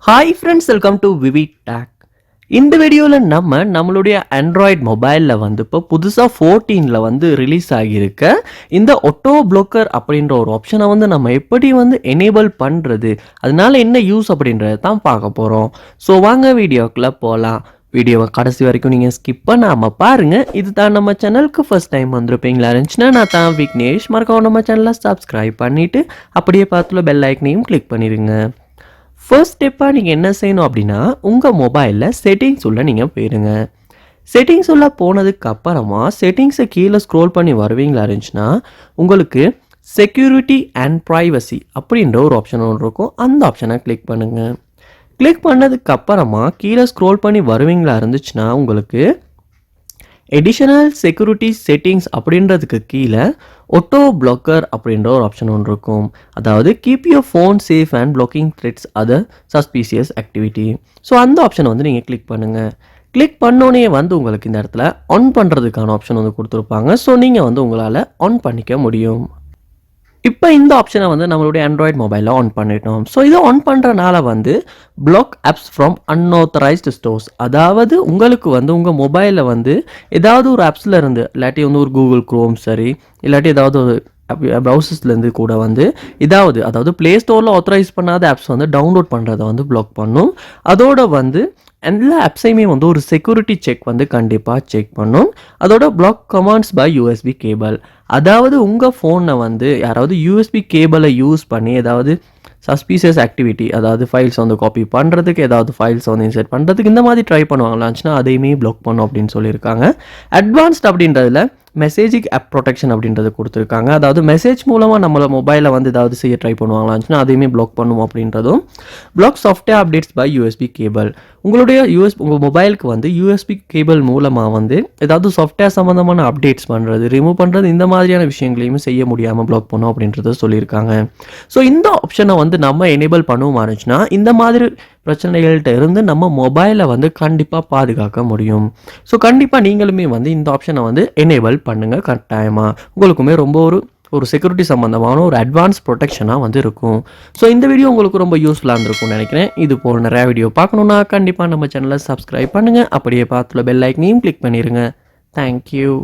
Hi friends, welcome to VividTech. இந்த வீடியோவில் நம்மளுடைய ஆண்ட்ராய்ட் மொபைலில் இப்போ புதுசாக 14ல் ரிலீஸ் ஆகியிருக்க இந்த ஆட்டோ ப்ளோக்கர் அப்படின்ற ஒரு ஆப்ஷனை நம்ம எப்படி எனேபிள் பண்ணுறது, அதனால என்ன யூஸ் அப்படின்றத தான் பார்க்க போகிறோம். ஸோ வாங்க வீடியோக்குள்ளே போகலாம். வீடியோவை கடைசி வரைக்கும் நீங்கள் ஸ்கிப் பண்ணாமல் பாருங்கள். இது தான் நம்ம சேனலுக்கு ஃபர்ஸ்ட் டைம் வந்திருப்பீங்களா இருந்துச்சுன்னா நான் தான் விக்னேஷ். மறக்காம நம்ம சேனலை சப்ஸ்கிரைப் பண்ணிவிட்டு அப்படியே பார்த்துல பெல் ஐக்கனையும் கிளிக் பண்ணிடுங்க. ஃபர்ஸ்ட் ஸ்டெப்பாக நீங்கள் என்ன செய்யணும் அப்படின்னா, உங்கள் மொபைலில் செட்டிங்ஸ் உள்ள நீங்கள் போயிடுங்க. செட்டிங்ஸ் உள்ள போனதுக்கு அப்புறமா செட்டிங்ஸை கீழே ஸ்க்ரோல் பண்ணி வருவீங்களா இருந்துச்சுன்னா உங்களுக்கு செக்யூரிட்டி அண்ட் ப்ரைவசி அப்படின்ற ஒரு ஆப்ஷன் ஒன்று இருக்கும். அந்த ஆப்ஷனை கிளிக் பண்ணுங்கள். கிளிக் பண்ணதுக்கு அப்புறமா கீழே ஸ்க்ரோல் பண்ணி வருவீங்களா இருந்துச்சுன்னா உங்களுக்கு எடிஷனல் செக்யூரிட்டி செட்டிங்ஸ் அப்படின்றதுக்கு கீழே ஆட்டோ ப்ளாக்கர் அப்படின்ற ஒரு ஆப்ஷன் ஒன்று இருக்கும். அதாவது keep your phone safe and blocking threats other suspicious activity. So அந்த ஆப்ஷனை நீங்கள் கிளிக் பண்ணுங்கள். கிளிக் பண்ணோன்னே உங்களுக்கு இந்த இடத்துல ஆன் பண்ணுறதுக்கான ஆப்ஷன் கொடுத்துருப்பாங்க. ஸோ நீங்கள் உங்களால் ஆன் பண்ணிக்க முடியும். இப்போ இந்த ஆப்ஷனை நம்மளுடைய ஆண்ட்ராய்ட் மொபைலில் ஆன் பண்ணிட்டோம். ஸோ இதை ஆன் பண்ணுறனால block apps from unauthorised stores, அதாவது உங்களுக்கு உங்கள் மொபைலில் ஏதாவது ஒரு ஆப்ஸில் இருந்து இல்லாட்டி ஒரு கூகுள் க்ரோம் சரி இல்லாட்டி ஏதாவது ஒரு ப்ரௌசர்ஸ்லேருந்து கூட அதாவது ப்ளே ஸ்டோரில் ஆத்தரைஸ் பண்ணாத ஆப்ஸ் டவுன்லோட் பண்ணுறதை பிளாக் பண்ணும். அதோட எல்லா ஆப்ஸையுமே ஒரு செக்யூரிட்டி செக் கண்டிப்பாக செக் பண்ணும். அதோட block commands by USB cable, அதாவது உங்கள் ஃபோனை யாராவது யூஎஸ்பி கேபிளை யூஸ் பண்ணி ஏதாவது சஸ்பீசியஸ் ஆக்டிவிட்டி, அதாவது ஃபைல்ஸ் காப்பி பண்ணுறதுக்கு, ஏதாவது ஃபைல்ஸ் இன்சர்ட் பண்ணுறதுக்கு இந்த மாதிரி ட்ரை பண்ணுவாங்களாச்சுன்னா அதையுமே பிளாக் பண்ணும் அப்படின்னு சொல்லியிருக்காங்க. அட்வான்ஸ்ட் அப்படின்றதுல மெசேஜிங் ஆப் ப்ரொடெக்ஷன் அப்படின்றது கொடுத்துருக்காங்க. அதாவது மெசேஜ் மூலமாக நம்மளை மொபைலில் ஏதாவது செய்ய ட்ரை பண்ணுவாங்களாச்சுன்னா அதையுமே பிளாக் பண்ணும் அப்படின்றதும். Block software updates by USB cable, உங்களுடைய உங்கள் மொபைலுக்கு யூஎஸ்பி கேபிள் மூலமாக ஏதாவது சாஃப்ட்வேர் சம்மந்தமான அப்டேட்ஸ் பண்ணுறது, ரிமூவ் பண்ணுறது, இந்த மாதிரியான விஷயங்களையுமே செய்ய முடியாமல் பிளாக் பண்ணும் அப்படின்றத சொல்லியிருக்காங்க. ஸோ இந்த ஆப்ஷனை நம்ம எனேபிள் பண்ணுவோம் இருந்துச்சுன்னா இந்த மாதிரி பிரச்சனைகள்கிட்ட இருந்து நம்ம மொபைலை கண்டிப்பாக பாதுகாக்க முடியும். ஸோ கண்டிப்பாக நீங்களுமே இந்த ஆப்ஷனை எனேபிள் பண்ணுங்கள். கட்டாயமாக உங்களுக்குமே ரொம்ப ஒரு செக்யூரிட்டி சம்மந்தமான ஒரு அட்வான்ஸ் ப்ரொடெக்ஷனாக இருக்கும். ஸோ இந்த வீடியோ உங்களுக்கு ரொம்ப யூஸ்ஃபுல்லாக இருந்திருக்கும்னு நினைக்கிறேன். இது போல் நிறையா வீடியோ பார்க்கணுன்னா கண்டிப்பாக நம்ம சேனலை சப்ஸ்கிரைப் பண்ணுங்கள். அப்படியே பார்த்துல பெல் ஐக்கனையும் கிளிக் பண்ணிடுங்க. தேங்க்யூ.